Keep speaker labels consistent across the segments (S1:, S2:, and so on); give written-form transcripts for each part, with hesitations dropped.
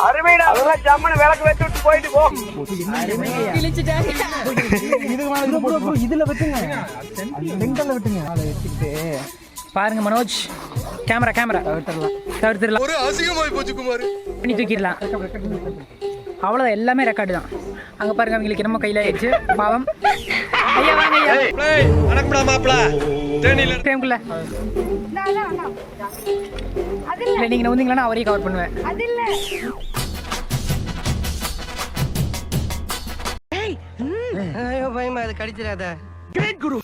S1: அருமைடா, அதெல்லாம் ஜம்மனு விளக்கு வச்சு விட்டு போயிட்டு போ. இதுல விட்டுங்க, செங்கல்ல விட்டுங்க.
S2: பாருங்க மனோஜ், கேமரா தவிர்த்துடலாம்.
S3: ஒரு அசிங்கமாய் போச்சு குமார்.
S2: பண்ணி தூக்கிடலாம். அவ்வளோதான், எல்லாமே ரெக்கார்டு தான். அங்கே பாருங்க, அவங்களுக்கு என்னமோ கையில் ஆயிடுச்சு, பாவம். ஐயா வாங்க ஐயா. ஃப்ரேம்குள்ள இல்லை, நீங்கள் வந்தீங்களா அவரையும் கவர் பண்ணுவேன்.
S1: ஐயோ பயமா, அது கடிச்சிடாத. கிரேட் குரு.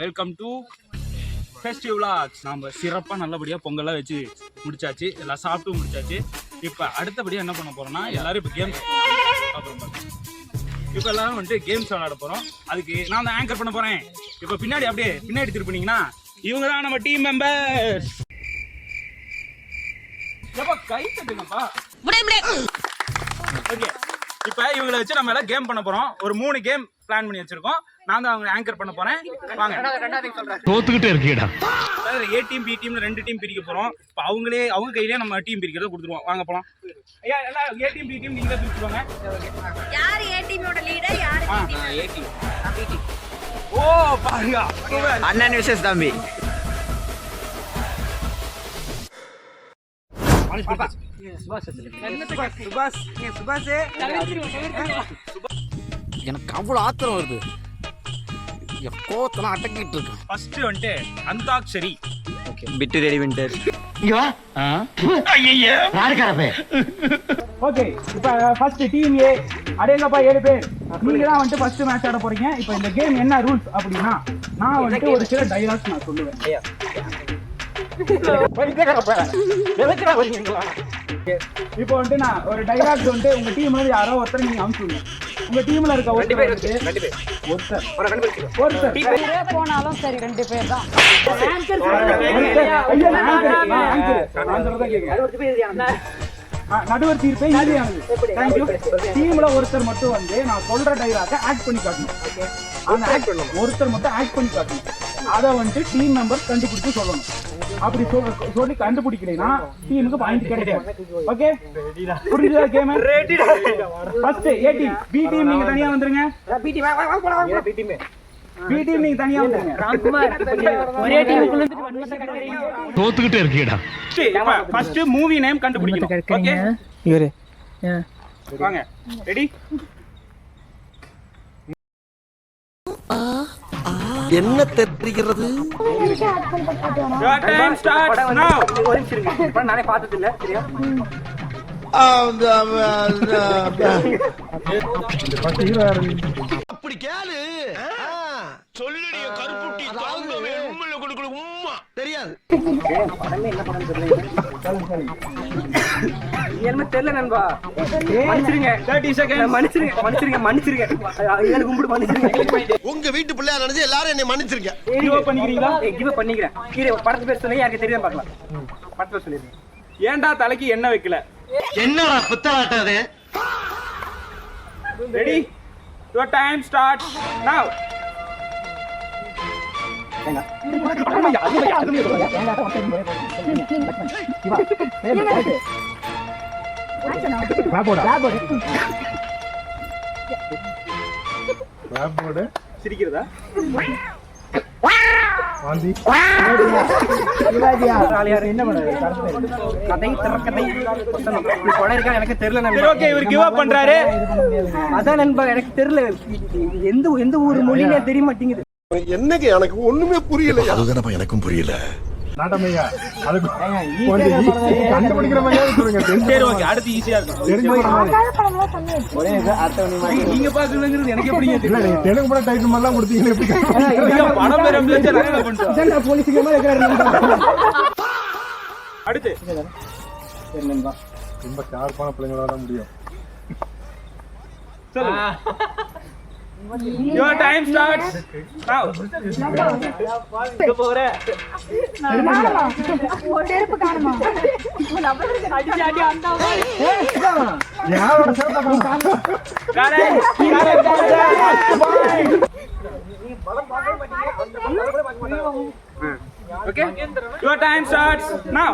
S4: Welcome to festive vlogs. நாம் சிறப்பாக நல்லபடியாக பொங்கல்லாம் வச்சு முடிச்சாச்சு, எல்லாம் சாப்பிட்டு முடிச்சாச்சு. இப்போ அடுத்தபடியாக என்ன பண்ண போகிறோம்னா, எல்லோரும் இப்போ கேம்ஸ் அப்புறம் இப்போ எல்லோரும் வந்துட்டு கேம்ஸ் விளையாட போகிறோம். அதுக்கு நான் தான் ஆங்கர் பண்ண போகிறேன். இப்போ பின்னாடி அப்படியே பின்னாடி திருப்பினீங்கன்னா இவங்க தான் நம்ம டீம் மெம்பர்ஸ். கை தட்டுங்கப்பா. ஓகே, இப்போ இவங்களை வச்சு நம்ம எல்லாம் கேம் பண்ண போகிறோம். ஒரு 3 கேம் பிளான் பண்ணி வச்சிருக்கோம். நான் தான் அவங்க ஆங்கர் பண்ண போறேன். வாங்க.
S3: தோத்துக்கிட்டே இருக்கீடா.
S4: ஏ டீம் பி டீம்னு 2 டீம் பிரிக்க போறோம். இப்போ அவங்க கையிலே நம்ம டீம் பிரிக்கிறத கொடுத்துருவோம். வாங்க போலாம். ஐயா எல்லாம் ஏ டீம் பி டீம் நீங்க பிரிச்சுவாங்க.
S5: யார் ஏ டீமோட லீடர், யார் B team?
S4: A team, B team. ஓ பாருங்க,
S1: அண்ணன் விசேஷ் தம்பி.
S3: எனக்கு அவ்வளவு ஆத்திரம் வருது, கோத்தெல்லாம் அடக்கிட்டு இருக்கு.
S4: ஃபர்ஸ்ட் வந்துட்டு அந்தாக்ஷரி.
S1: பிட்டு ரெடி வின்டர்.
S6: ஓகே, இப்போ ஃபர்ஸ்ட் டீம் ஏ அடேங்கப்பா 7 பேர். நீங்க தான் வந்துட்டு ஃபர்ஸ்ட் மேட்ச் ஆட போறீங்க. இப்போ இந்த கேம் என்ன ரூல்ஸ் அப்படின்னா, நான் வந்துட்டு ஒரு சில டைலாக்ஸ் நான் சொல்லுவேன். இப்போ வந்துட்டு நான் ஒரு டைலாக்ஸ் வந்துட்டு உங்க டீம்ல யாரோ ஒருத்தர் நீங்க அனுப்பிச்சுங்க. உங்க டீம்ல இருக்க ஒருத்தர்
S2: போனாலும் சரி, 2 பேர் தான்.
S6: நடுவர் தீர்ப்பே ஈஸியானது. தேங்க்யூ. டீம்ல ஒருத்தர் மட்டும் வந்து நான் சொல்ற டைலாக ஆக்ட் பண்ணி காட்டணும். அந்த ஒருத்தர் மட்டும் ஆக்ட் பண்ணி காட்டணும். அதை வந்துட்டு டீம் மெம்பர் கண்டுபிடிச்சு சொல்லணும். அப்படி சொல்லி கண்டுபிடிக்கலைன்னா டீமுக்கு பாயிண்ட் கிடைக்கும். ஓகே, புரிஞ்சுதா game? First A team, B team நீங்க தனியா வந்துருங்க. பி டீம் நீங்க தனியா வந்துருங்க.
S2: ஒரே டீமுக்குள்ள
S3: தோத்துக்கிட்டே இருக்கீடா.
S4: ஃபர்ஸ்ட் மூவி நேம் கண்டுபிடிக்கணும். ஓகே,
S2: இவரு
S4: வாங்க. ரெடி?
S3: என்ன தெரிகிறது?
S4: Your time starts now.
S1: நானே பார்த்தது இல்ல, சரியா?
S3: அப்படி கேளு. சொல்லுடி கருப்புட்டி, தாங்கவே உம்மல கொடுக்கல உம்மா தெரியாது.
S1: என்ன தெரியல நண்பா. மன்னிச்சிருங்க. 30 செகண்ட். மன்னிச்சிருங்க. ஏழு கும்பிடு மன்னிச்சிருங்க.
S3: உங்க வீட்டு பிள்ளையா நினைச்சு எல்லாரும் என்னை மன்னிச்சிருங்க.
S1: கிவ் அப் பண்ணிக்கிறீங்களா? கிவ் அப் பண்ணிக்கிறேன். கீழே படத்து பேர் சொல்லுங்க, யாருக்கு தெரியாம பார்க்கலாம். படத்து பேர் சொல்லிருங்க.
S4: ஏன்டா தலைக்கு எண்ணெய் வைக்கல?
S3: என்னடா புத்தலாட்டாது?
S4: Ready? Your time starts now. சிரிக்கிறதா?
S6: என்ன பண்ணுறது?
S1: எனக்கு தெரியல.
S4: ஓகே, இவர் கிவ் அப் பண்றாரு.
S1: அதான் நண்பா, எனக்கு தெரியல. எந்த ஊர் மொழினே தெரிய மாட்டேங்குது.
S3: என்னங்க எனக்கு ஒண்ணுமே புரியல. அதுதானப்பா எனக்கும் புரியல.
S7: நாட்டமையா அதுக்கு கொஞ்சம் கண்டுபிடிக்கிற மாதிரியாவது சொல்லுங்க.
S4: சரி ஓகே, அடுத்து ஈஸியா இருக்கும்.
S7: தெரிஞ்ச படம்
S1: ஒரே இது அடுத்தவனி மாதிரி
S4: நீங்க பாக்குறதுங்கிறது எனக்கு எப்படி
S7: இல்ல, நீங்க தெலுங்கு படம் டைட்டில் மாதிரிலாம் கொடுத்தீங்கன்னு எப்படி
S4: படம் பேர் எப்படி நாங்க பண்றோம்.
S1: இதான் போலீஸுக்கு மாதிரி இருக்கிறாரு.
S4: அடுத்து
S1: என்னன்பா
S7: ரொம்ப ஷார்ப்பான பிள்ளைங்களா தான் முடியும்.
S4: சொல்லுங்க. Your time starts now.
S1: இங்க போற
S7: யாரோட சேர்த்தா
S4: Correct. Okay. Your time starts now.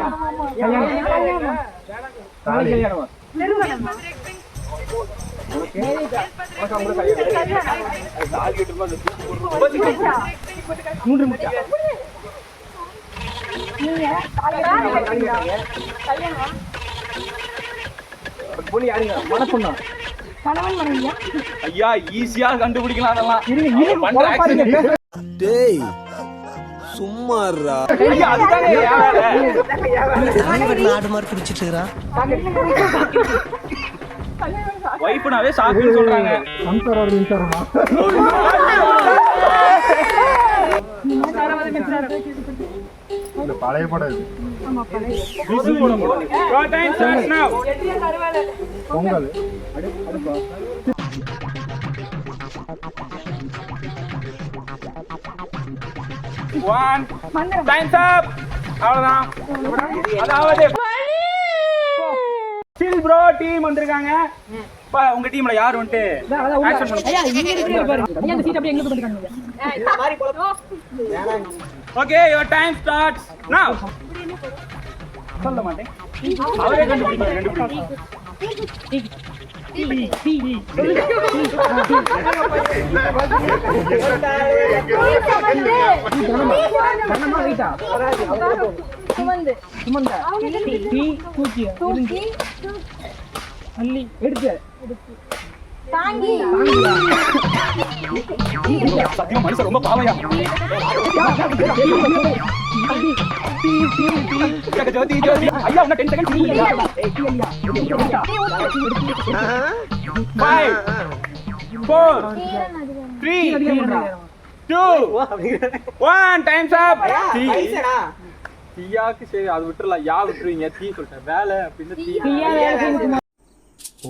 S1: பொண்ணு யாருங்க மனப்பொண்ணா
S4: ஐயா ஈஸியா கண்டுபிடிக்கலாம் அதெல்லாம்.
S3: டேய் சும்மாறா.
S4: ஐயா அதுதானே என் வேலை.
S3: ஆடு மாதிரி குடிச்சிட்டு இருக்கறான்.
S4: வைஃப்னாவே சாக்குன்னு சொல்றாங்க.
S7: சம்சாரோட மின்சாரமா இந்த பழைய படம் இது.
S4: Your time starts now.
S7: Pongal
S4: One. Time's up. அவ்வளவுதான். அதாவது சில் ப்ரோ டீம் வந்திருக்காங்க. பா உங்க டீம்ல யார் வந்துட்டு ஆக்ஷன் பண்ணுங்க. ஓகே யுவர் டைம் ஸ்டார்ட்ஸ் நவ. சொல்ல மாட்டேன். அவரே கண்டுபிடிப்பாரு. சத்தியமா மனுஷன் ரொம்ப பாவையா. ஐயா உன்ன 10 செகண்ட். 5 4 3 2 1 டைம்ஸ் அப். தீயாக்கு சரி அது விட்டுறலாம். யா விட்டுருவீங்க. தீ சொல்லிட்டேன். வேலை அப்படின்னு தீ.
S3: ஓ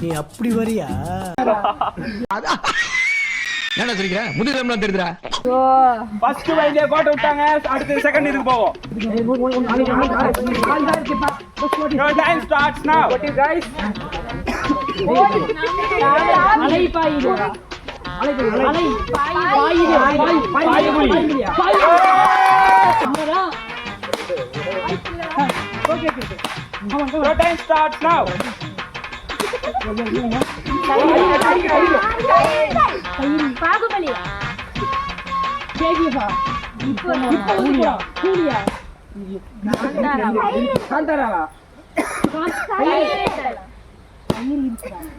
S3: நீ அப்படி வரியா? என்ன சொல்றீங்க? முதுகுலாம் தெரியுதுடா.
S4: ஃபர்ஸ்ட் வைலே கோட் விட்டாங்க. அடுத்து செகண்ட் இதுக்கு போவோம். Your time starts now. What is guys? Your time starts now.
S5: Baahubali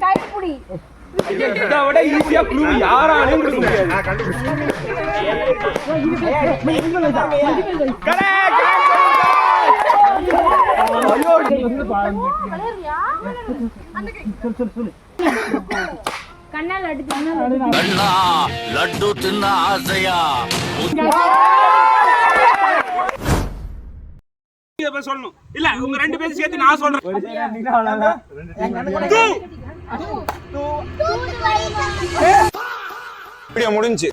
S5: கைப்புடி
S4: இதை விட ஈஸியா க்ளூ யாராலையும் கொடுக்க முடியாது. Correct.
S5: கண்ணால் அடிச்சு
S3: அண்ணா லட்டு தின்ன ஆசையா?
S4: இத சொல்லணும். இல்ல உங்க ரெண்டு பேரும் சேர்த்து நான் சொல்றேன்.
S5: தூது
S3: முடிஞ்சு